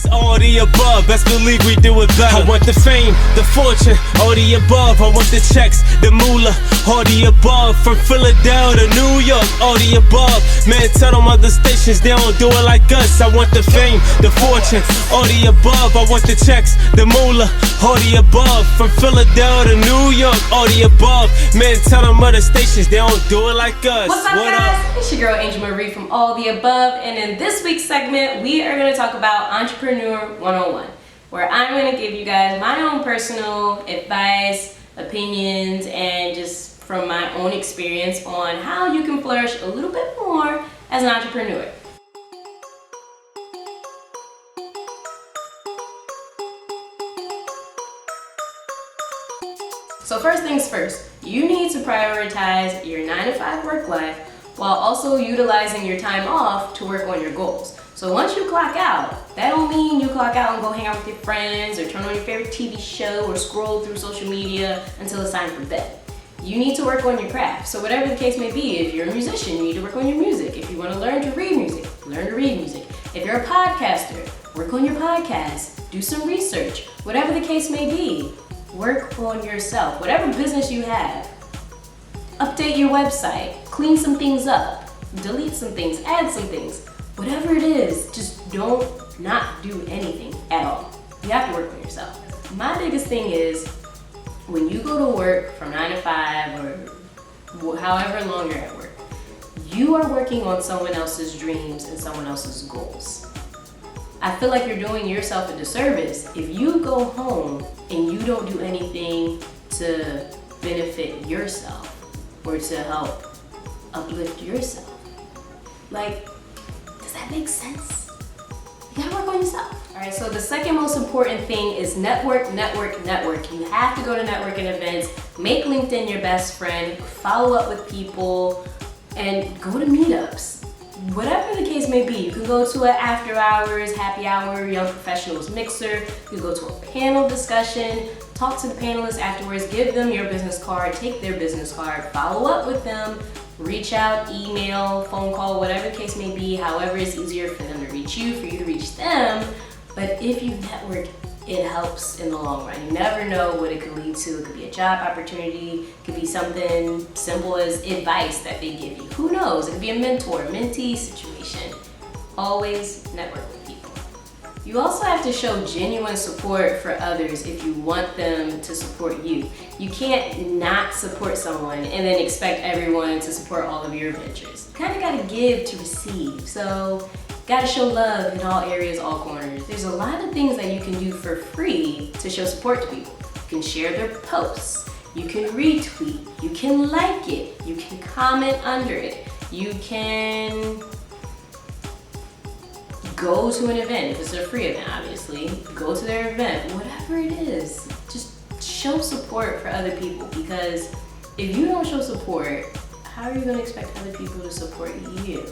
It's all the above, best believe we do it better. I want the fame, the fortune, all the above. I want the checks, the moolah, all the above. From Philadelphia to New York, all the above. Man, tell them other stations they don't do it like us. I want the fame, the fortune, all the above. I want the checks, the moolah, all the above. From Philadelphia to New York, all the above. Man, tell them other stations they don't do it like us. What's up, guys? It's your girl Angel Marie from All the Above, and in this week's segment, we are going to talk about Entrepreneur 101, where I'm going to give you guys my own personal advice, opinions, and just from my own experience on how you can flourish a little bit more as an entrepreneur. So first things first, you need to prioritize your 9-to-5 work life while also utilizing your time off to work on your goals. So once you clock out, that don't mean you clock out and go hang out with your friends or turn on your favorite TV show or scroll through social media until it's time for bed. You need to work on your craft. So whatever the case may be, if you're a musician, you need to work on your music. If you want to learn to read music, learn to read music. If you're a podcaster, work on your podcast, do some research. Whatever the case may be, work on yourself. Whatever business you have, update your website, clean some things up, delete some things, add some things. Whatever it is, just don't not do anything at all. You have to work on yourself. My biggest thing is when you go to work from 9 to 5 or however long you're at work, you are working on someone else's dreams and someone else's goals. I feel like you're doing yourself a disservice if you go home and you don't do anything to benefit yourself or to help uplift yourself. Like, does that make sense? You gotta work on yourself. All right, so the second most important thing is network, network, network. You have to go to networking events, make LinkedIn your best friend, follow up with people, and go to meetups. Whatever the case may be, you can go to an after hours, happy hour, young professionals mixer, you can go to a panel discussion, talk to the panelists afterwards, give them your business card, take their business card, follow up with them, reach out, email, phone call, whatever the case may be, however it's easier for them to reach you, for you to reach them. But if you network, it helps in the long run. You never know what it could lead to. It could be a job opportunity, it could be something simple as advice that they give you. Who knows? It could be a mentor, mentee situation. Always network with people. You also have to show genuine support for others if you want them to support you. You can't not support someone and then expect everyone to support all of your ventures. You kind of got to give to receive. So gotta show love in all areas, all corners. There's a lot of things that you can do for free to show support to people. You can share their posts, you can retweet, you can like it, you can comment under it, you can go to an event, if it's a free event obviously, go to their event, whatever it is. Just show support for other people, because if you don't show support, how are you gonna expect other people to support you?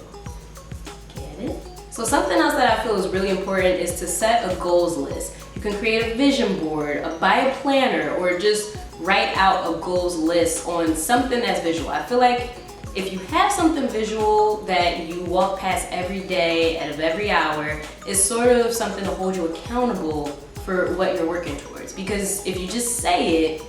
Get it? So something else that I feel is really important is to set a goals list. You can create a vision board, buy a planner, or just write out a goals list on something that's visual. I feel like if you have something visual that you walk past every day out of every hour, it's sort of something to hold you accountable for what you're working towards. Because if you just say it,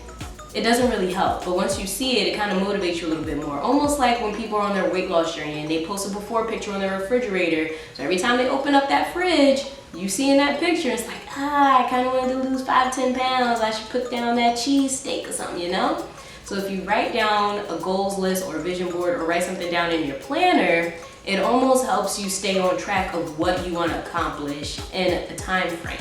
it doesn't really help. But once you see it, it kind of motivates you a little bit more. Almost like when people are on their weight loss journey and they post a before picture on their refrigerator. So every time they open up that fridge, you see in that picture, it's like, I kind of wanted to lose 5-10 pounds. I should put down that cheese steak or something, you know? So if you write down a goals list or a vision board or write something down in your planner, it almost helps you stay on track of what you want to accomplish in a time frame.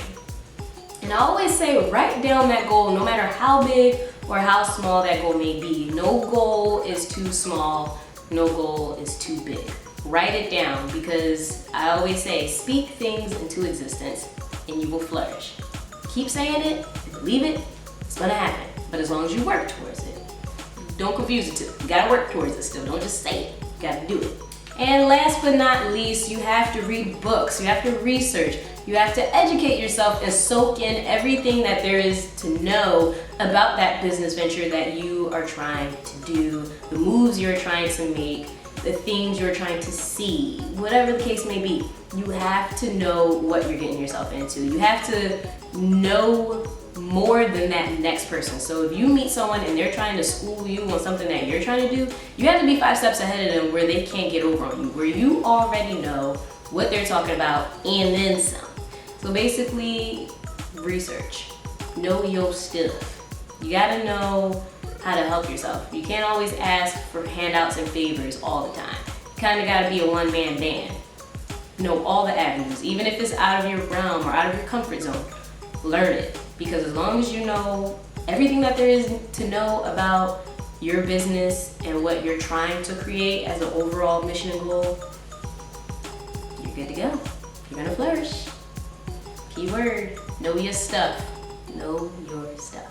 And I always say, write down that goal no matter how big or how small that goal may be. No goal is too small, no goal is too big. Write it down, because I always say, speak things into existence and you will flourish. Keep saying it, believe it, it's gonna happen. But as long as you work towards it. Don't confuse the two. You gotta work towards it still, don't just say it, you gotta do it. And last but not least, you have to read books, you have to research, you have to educate yourself and soak in everything that there is to know about that business venture that you are trying to do, the moves you're trying to make, the things you're trying to see, whatever the case may be. you have to know what you're getting yourself into. You have to know more than that next person. So if you meet someone and they're trying to school you on something that you're trying to do, you have to be 5 steps ahead of them where they can't get over on you, where you already know what they're talking about and then some. So basically, research. Know your stuff. You gotta know how to help yourself. You can't always ask for handouts and favors all the time. You kinda gotta be a one-man band. Know all the avenues, even if it's out of your realm or out of your comfort zone. Learn it, because as long as you know everything that there is to know about your business and what you're trying to create as an overall mission and goal, you're good to go. You're gonna flourish. Keyword, know your stuff. Know your stuff.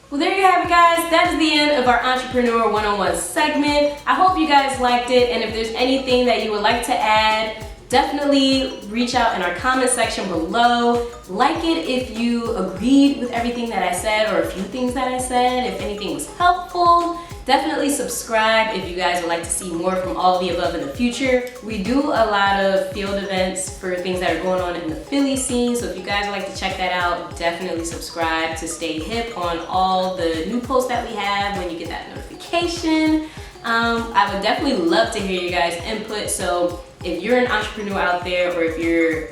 Well, there you have it, guys. That is the end of our Entrepreneur 101 segment. I hope you guys liked it, and if there's anything that you would like to add, definitely reach out in our comment section below. Like it if you agreed with everything that I said or a few things that I said, if anything was helpful. Definitely subscribe if you guys would like to see more from all of the above in the future. We do a lot of field events for things that are going on in the Philly scene, so if you guys would like to check that out, definitely subscribe to stay hip on all the new posts that we have when you get that notification. I would definitely love to hear you guys' input, so if you're an entrepreneur out there, or if you're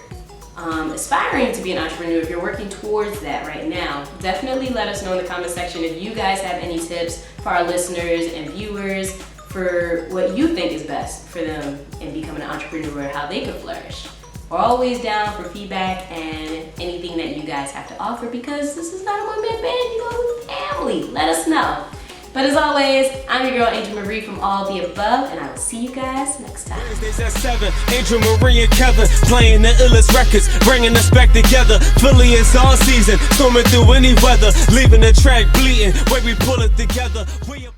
aspiring to be an entrepreneur, if you're working towards that right now, definitely let us know in the comment section if you guys have any tips for our listeners and viewers for what you think is best for them in becoming an entrepreneur, how they could flourish. We're always down for feedback and anything that you guys have to offer, because this is not a one-man band, you know, we're family. Let us know. But as always, I'm your girl Angel Marie from All the Above, and I will see you guys next time. Wednesdays at 7, Angel Marie and Kevin playing the illest records, bringing us back together. Philly is all season, storming through any weather, leaving the track bleeding. When we pull it together.